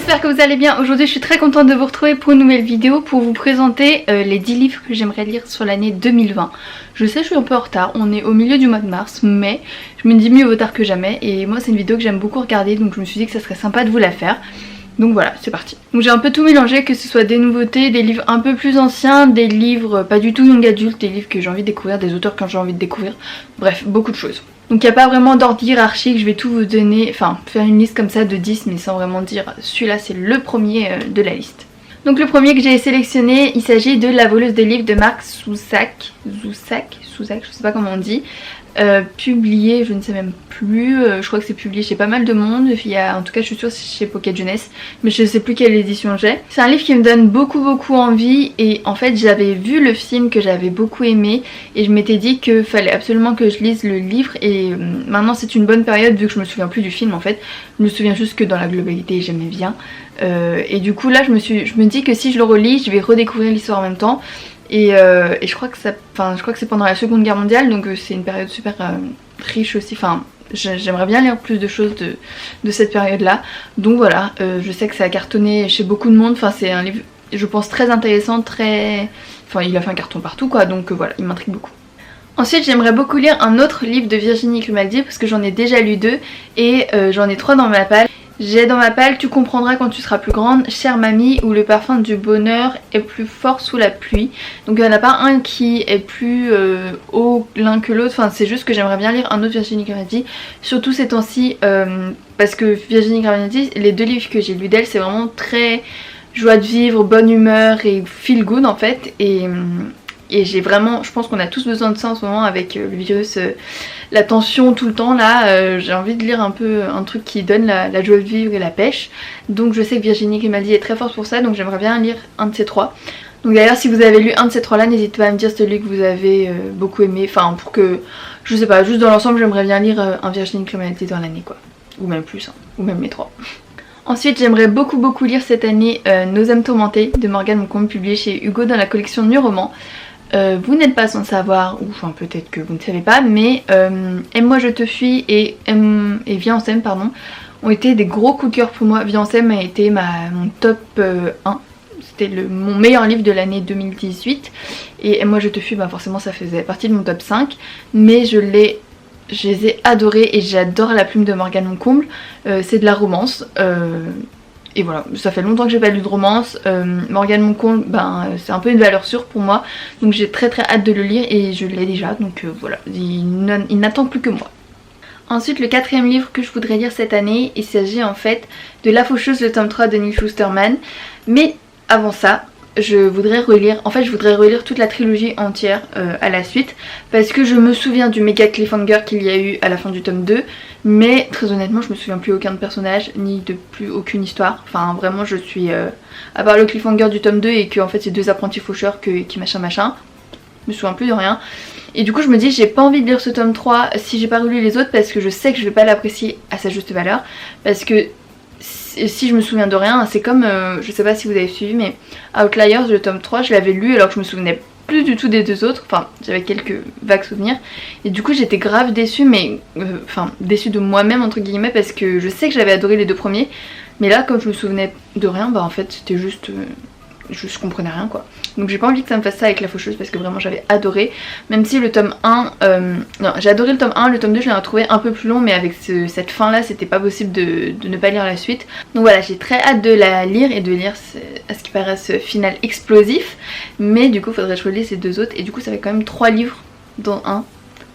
j'espère que vous allez bien. Aujourd'hui je suis très contente de vous retrouver pour une nouvelle vidéo pour vous présenter les 10 livres que j'aimerais lire sur l'année 2020. Je sais je suis un peu en retard, on est au milieu du mois de mars, mais je me dis mieux vaut tard que jamais. Et moi c'est une vidéo que j'aime beaucoup regarder, donc je me suis dit que ça serait sympa de vous la faire. Donc voilà, c'est parti. Donc j'ai un peu tout mélangé, que ce soit des nouveautés, des livres un peu plus anciens, des livres pas du tout young adulte, des livres que j'ai envie de découvrir, des auteurs que j'ai envie de découvrir. Bref, beaucoup de choses. Donc il n'y a pas vraiment d'ordre hiérarchique, je vais tout vous donner, enfin faire une liste comme ça de 10 mais sans vraiment dire celui-là c'est le premier de la liste. Donc le premier que j'ai sélectionné, il s'agit de La voleuse de livres de Mark Zusak, je sais pas comment on dit. Publié, je ne sais même plus, je crois que c'est publié chez pas mal de monde, en tout cas je suis sûre c'est chez Pocket Jeunesse, mais je sais plus quelle édition j'ai. C'est un livre qui me donne beaucoup envie et en fait j'avais vu le film que j'avais beaucoup aimé et je m'étais dit qu'il fallait absolument que je lise le livre et maintenant c'est une bonne période vu que je me souviens plus du film en fait, je me souviens juste que dans la globalité j'aimais bien et du coup là je me dis que si je le relis je vais redécouvrir l'histoire en même temps. Et je crois que c'est pendant la Seconde Guerre mondiale, donc c'est une période super riche aussi. Enfin, j'aimerais bien lire plus de choses de cette période-là. Donc voilà, je sais que ça a cartonné chez beaucoup de monde. Enfin, c'est un livre, je pense, très intéressant, Enfin, il a fait un carton partout, quoi. Donc voilà, il m'intrigue beaucoup. Ensuite, j'aimerais beaucoup lire un autre livre de Virginie Grimaldi parce que j'en ai déjà lu 2 et j'en ai 3 dans ma palle. J'ai dans ma palle Tu comprendras quand tu seras plus grande, Chère mamie ou Le parfum du bonheur est plus fort sous la pluie. Donc il n'y en a pas un qui est plus haut l'un que l'autre, enfin c'est juste que j'aimerais bien lire un autre Virginie Grimaldi, surtout ces temps-ci parce que Virginie Grimaldi, les 2 livres que j'ai lus d'elle c'est vraiment très joie de vivre, bonne humeur et feel good en fait et j'ai vraiment, je pense qu'on a tous besoin de ça en ce moment avec le virus, la tension tout le temps là, j'ai envie de lire un peu un truc qui donne la joie de vivre et la pêche. Donc je sais que Virginie Grimaldi est très forte pour ça, donc j'aimerais bien lire un de ces 3. Donc d'ailleurs si vous avez lu un de ces 3 là, n'hésitez pas à me dire celui que vous avez beaucoup aimé, enfin pour que, je sais pas, juste dans l'ensemble j'aimerais bien lire un Virginie Grimaldi dans l'année quoi, ou même plus, hein, ou même les 3. Ensuite j'aimerais beaucoup lire cette année Nos âmes tourmentées de Morgane Moncombe, publié chez Hugo dans la collection Nu Roman. Vous n'êtes pas sans savoir, ou enfin peut-être que vous ne savez pas, mais Aime-moi je te fuis et Viens on s'aime pardon, ont été des gros coups de cœur pour moi. Viens on s'aime a été mon top 1, c'était mon meilleur livre de l'année 2018 et Aime-moi je te fuis bah forcément ça faisait partie de mon top 5, mais je les ai adorés et j'adore la plume de Morgane Moncombe, c'est de la romance. Et voilà, ça fait longtemps que j'ai pas lu de romance. Morgane Moncombe, c'est un peu une valeur sûre pour moi. Donc j'ai très hâte de le lire et je l'ai déjà. Donc voilà, il n'attend plus que moi. Ensuite, le 4e livre que je voudrais lire cette année, il s'agit en fait de La Faucheuse, le tome 3 de Neil Shusterman. Mais avant ça, je voudrais relire toute la trilogie entière à la suite parce que je me souviens du méga cliffhanger qu'il y a eu à la fin du tome 2, mais très honnêtement je me souviens plus aucun de personnage ni de plus aucune histoire. Enfin vraiment je suis à part le cliffhanger du tome 2 et que en fait c'est 2 apprentis faucheurs qui machin, je me souviens plus de rien. Et du coup je me dis j'ai pas envie de lire ce tome 3 si j'ai pas relu les autres parce que je sais que je vais pas l'apprécier à sa juste valeur, parce que si je me souviens de rien, c'est comme, je sais pas si vous avez suivi, mais Outliers, le tome 3, je l'avais lu alors que je me souvenais plus du tout des 2 autres, enfin j'avais quelques vagues souvenirs, et du coup j'étais grave déçue, mais déçue de moi-même entre guillemets, parce que je sais que j'avais adoré les 2 premiers, mais là comme je me souvenais de rien, en fait c'était juste, je comprenais rien quoi. Donc j'ai pas envie que ça me fasse ça avec La Faucheuse parce que vraiment j'avais adoré, même si le tome 1, non j'ai adoré le tome 1, le tome 2 je l'ai retrouvé un peu plus long, mais avec cette fin là c'était pas possible de ne pas lire la suite. Donc voilà, j'ai très hâte de la lire et de lire à ce qui paraît ce final explosif, mais du coup faudrait que je relise ces 2 autres et du coup ça fait quand même 3 livres dans un.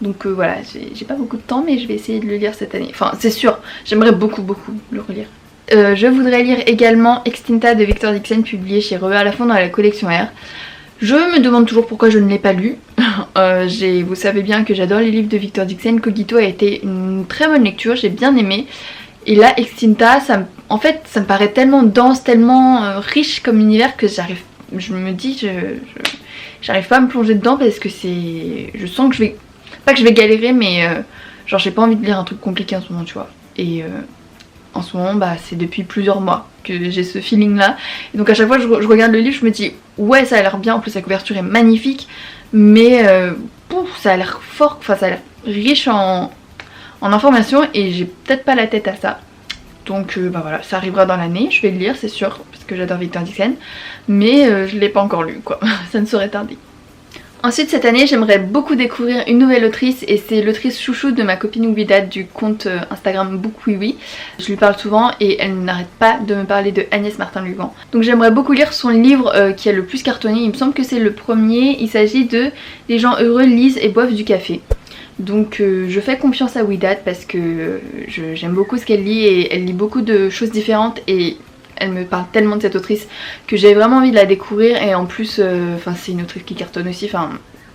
Donc voilà, j'ai pas beaucoup de temps mais je vais essayer de le lire cette année, enfin c'est sûr, j'aimerais beaucoup le relire. Je voudrais lire également Extinta de Victor Dixon, publié chez Revers à la Fond dans la collection R. Je me demande toujours pourquoi je ne l'ai pas lu. Vous savez bien que j'adore les livres de Victor Dixon. Cogito a été une très bonne lecture, j'ai bien aimé. Et là Extinta, en fait ça me paraît tellement dense, tellement riche comme univers que je me dis j'arrive pas à me plonger dedans parce que je sens que je vais, pas que je vais galérer, mais genre j'ai pas envie de lire un truc compliqué en ce moment tu vois. Et en ce moment c'est depuis plusieurs mois que j'ai ce feeling là, et donc à chaque fois je regarde le livre je me dis ouais ça a l'air bien, en plus la couverture est magnifique, mais ça a l'air fort, enfin ça a l'air riche en informations et j'ai peut-être pas la tête à ça. Donc bah voilà, ça arrivera dans l'année, je vais le lire c'est sûr, parce que j'adore Victor Dixon, mais je l'ai pas encore lu quoi, ça ne saurait tarder. Ensuite cette année j'aimerais beaucoup découvrir une nouvelle autrice et c'est l'autrice chouchou de ma copine Ouida du compte Instagram Book Oui Oui. Je lui parle souvent et elle n'arrête pas de me parler de Agnès Martin-Lugan. Donc j'aimerais beaucoup lire son livre qui a le plus cartonné, il me semble que c'est le premier, il s'agit de Les gens heureux lisent et boivent du café. Donc je fais confiance à Ouida parce que j'aime beaucoup ce qu'elle lit et elle lit beaucoup de choses différentes et elle me parle tellement de cette autrice que j'avais vraiment envie de la découvrir et en plus c'est une autrice qui cartonne aussi,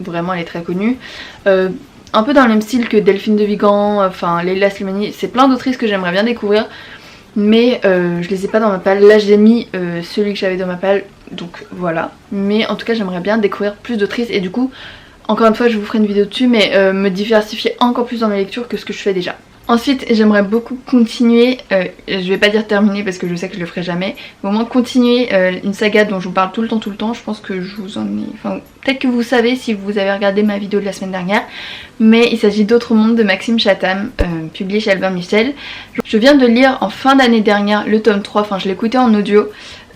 vraiment elle est très connue. Un peu dans le même style que Delphine de Vigan, Leila Slimani, c'est plein d'autrices que j'aimerais bien découvrir mais je les ai pas dans ma palle. Là j'ai mis celui que j'avais dans ma palle donc voilà, mais en tout cas j'aimerais bien découvrir plus d'autrices et du coup encore une fois je vous ferai une vidéo dessus mais me diversifier encore plus dans mes lectures que ce que je fais déjà. Ensuite j'aimerais beaucoup continuer, je vais pas dire terminer parce que je sais que je le ferai jamais, mais au moins continuer une saga dont je vous parle tout le temps, je pense que je vous en ai... peut-être que vous savez si vous avez regardé ma vidéo de la semaine dernière, mais il s'agit d'Autre Monde de Maxime Chatham, publié chez Albin Michel. Je viens de lire en fin d'année dernière le tome 3, je l'ai écouté en audio,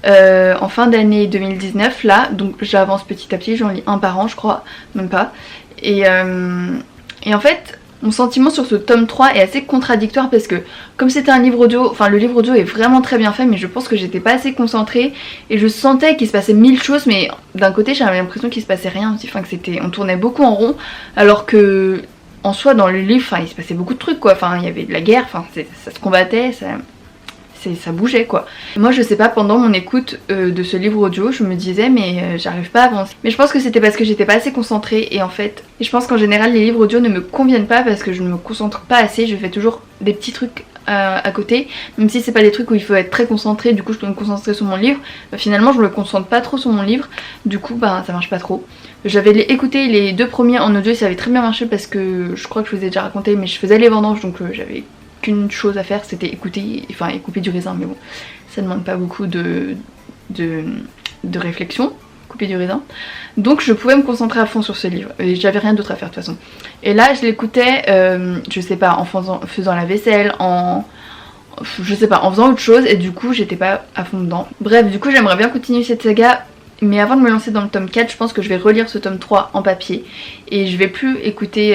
en fin d'année 2019 là, donc j'avance petit à petit, j'en lis un par an je crois, même pas, et en fait... Mon sentiment sur ce tome 3 est assez contradictoire parce que comme c'était un livre audio, le livre audio est vraiment très bien fait mais je pense que j'étais pas assez concentrée et je sentais qu'il se passait mille choses mais d'un côté j'avais l'impression qu'il se passait rien aussi, on tournait beaucoup en rond alors que en soi dans le livre il se passait beaucoup de trucs quoi, il y avait de la guerre, ça se combattait, ça bougeait quoi. Moi je sais pas, pendant mon écoute de ce livre audio je me disais mais j'arrive pas à avancer. Mais je pense que c'était parce que j'étais pas assez concentrée et en fait je pense qu'en général les livres audio ne me conviennent pas parce que je ne me concentre pas assez, je fais toujours des petits trucs à côté, même si c'est pas des trucs où il faut être très concentré, du coup je dois me concentrer sur mon livre, finalement je me concentre pas trop sur mon livre, du coup ça marche pas trop. J'avais écouté les 2 premiers en audio et ça avait très bien marché parce que je crois que je vous ai déjà raconté mais je faisais les vendanges donc j'avais qu'une chose à faire, c'était écouter, et couper du raisin, mais bon, ça demande pas beaucoup de réflexion, couper du raisin. Donc je pouvais me concentrer à fond sur ce livre, et j'avais rien d'autre à faire de toute façon. Et là je l'écoutais, je sais pas, en faisant la vaisselle, en faisant autre chose, et du coup j'étais pas à fond dedans. Bref, du coup j'aimerais bien continuer cette saga, mais avant de me lancer dans le tome 4, je pense que je vais relire ce tome 3 en papier et je vais plus écouter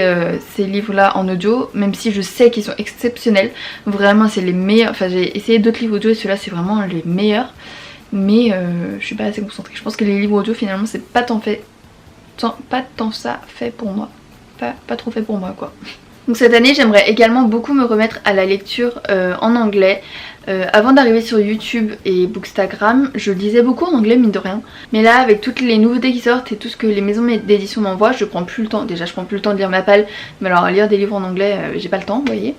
ces livres là en audio, même si je sais qu'ils sont exceptionnels, vraiment c'est les meilleurs, j'ai essayé d'autres livres audio et ceux-là c'est vraiment les meilleurs, mais je suis pas assez concentrée. Je pense que les livres audio finalement c'est pas tant ça fait pour moi, pas trop fait pour moi quoi. Donc cette année j'aimerais également beaucoup me remettre à la lecture en anglais. Avant d'arriver sur YouTube et Bookstagram, je lisais beaucoup en anglais mine de rien. Mais là avec toutes les nouveautés qui sortent et tout ce que les maisons d'édition m'envoient, je prends plus le temps. Déjà je prends plus le temps de lire ma palle, mais alors lire des livres en anglais j'ai pas le temps, vous voyez.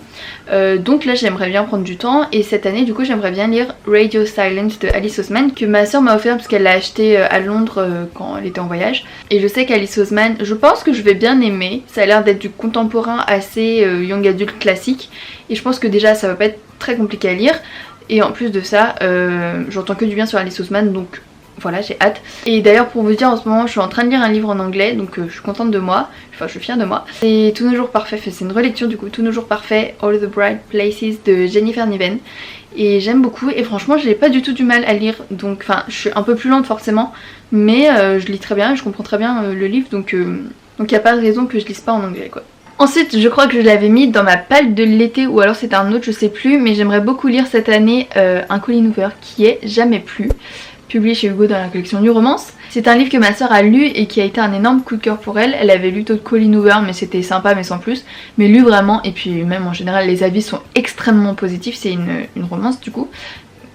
Donc là j'aimerais bien prendre du temps et cette année du coup j'aimerais bien lire Radio Silence de Alice Oseman que ma soeur m'a offert parce qu'elle l'a acheté à Londres quand elle était en voyage. Et je sais qu'Alice Oseman, je pense que je vais bien aimer, ça a l'air d'être du contemporain assez young adulte classique et je pense que déjà ça va pas être très compliqué à lire et en plus de ça j'entends que du bien sur Alice Oseman donc voilà j'ai hâte. Et d'ailleurs pour vous dire en ce moment je suis en train de lire un livre en anglais donc je suis contente de moi, je suis fière de moi. C'est Tous nos jours parfaits, c'est une relecture du coup, Tous nos jours parfaits, All the Bright Places de Jennifer Niven et j'aime beaucoup et franchement j'ai pas du tout du mal à lire donc je suis un peu plus lente forcément mais je lis très bien et je comprends très bien le livre donc y a pas de raison que je lise pas en anglais quoi. Ensuite je crois que je l'avais mis dans ma palle de l'été ou alors c'était un autre je sais plus, mais j'aimerais beaucoup lire cette année un Colleen Hoover qui est Jamais plus, publié chez Hugo dans la collection New Romance. C'est un livre que ma soeur a lu et qui a été un énorme coup de cœur pour elle. Elle avait lu d'autres Colleen Hoover mais c'était sympa mais sans plus, mais lu vraiment et puis même en général les avis sont extrêmement positifs. C'est une romance du coup,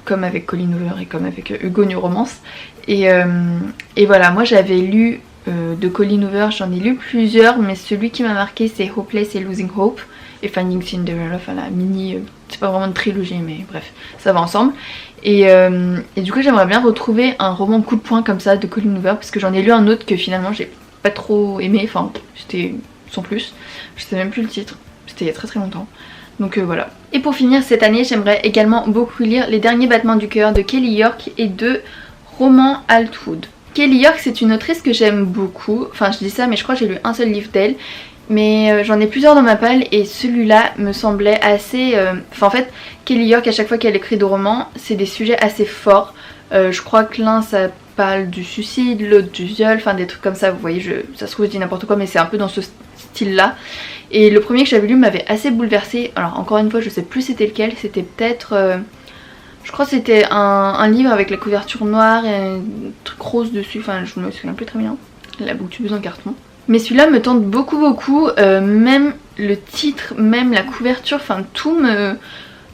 comme avec Colleen Hoover et comme avec Hugo New Romance et voilà, moi j'avais lu de Colleen Hoover, j'en ai lu plusieurs mais celui qui m'a marqué c'est Hopeless et Losing Hope et Finding Cinderella, la mini, c'est pas vraiment une trilogie mais bref ça va ensemble et du coup j'aimerais bien retrouver un roman coup de poing comme ça de Colleen Hoover parce que j'en ai lu un autre que finalement j'ai pas trop aimé, c'était sans plus, je sais même plus le titre, c'était il y a très très longtemps. Donc voilà. Et pour finir cette année j'aimerais également beaucoup lire Les derniers battements du cœur de Kelly York et de Roman Altwood. Kelly York c'est une autrice que j'aime beaucoup, je dis ça mais je crois que j'ai lu un seul livre d'elle Mais j'en ai plusieurs dans ma palle et celui-là me semblait assez... Enfin en fait, Kelly York à chaque fois qu'elle écrit des romans, c'est des sujets assez forts. Je crois que l'un ça parle du suicide, l'autre du viol, enfin des trucs comme ça, vous voyez, ça se trouve je dis n'importe quoi mais c'est un peu dans ce style là. Et le premier que j'avais lu m'avait assez bouleversée. Alors encore une fois je sais plus c'était lequel, c'était peut-être... je crois que c'était un livre avec la couverture noire et un truc rose dessus, enfin je me souviens plus très bien. La booktubeuse en carton. Mais celui-là me tente beaucoup, même le titre, même la couverture, enfin tout me...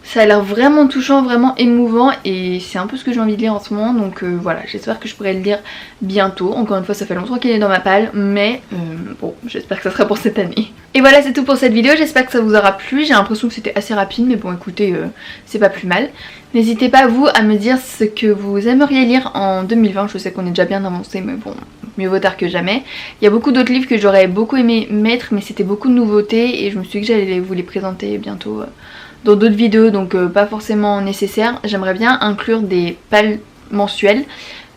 Ça a l'air vraiment touchant, vraiment émouvant et c'est un peu ce que j'ai envie de lire en ce moment donc voilà, j'espère que je pourrai le lire bientôt. Encore une fois ça fait longtemps qu'il est dans ma palle mais bon j'espère que ça sera pour cette année. Et voilà c'est tout pour cette vidéo, j'espère que ça vous aura plu, j'ai l'impression que c'était assez rapide mais bon écoutez c'est pas plus mal. N'hésitez pas vous à me dire ce que vous aimeriez lire en 2020, je sais qu'on est déjà bien avancé mais bon mieux vaut tard que jamais. Il y a beaucoup d'autres livres que j'aurais beaucoup aimé mettre mais c'était beaucoup de nouveautés et je me suis dit que j'allais vous les présenter bientôt dans d'autres vidéos donc pas forcément nécessaire. J'aimerais bien inclure des palles mensuelles,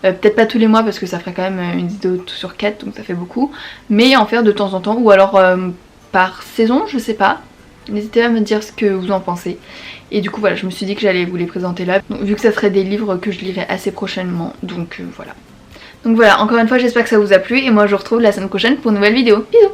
peut-être pas tous les mois parce que ça ferait quand même une vidéo sur 4 donc ça fait beaucoup, mais en faire de temps en temps ou alors par saison, je sais pas. N'hésitez pas à me dire ce que vous en pensez. Et du coup voilà, je me suis dit que j'allais vous les présenter là, donc, vu que ça serait des livres que je lirai assez prochainement, donc voilà. Donc voilà, encore une fois j'espère que ça vous a plu et moi je vous retrouve la semaine prochaine pour une nouvelle vidéo. Bisous.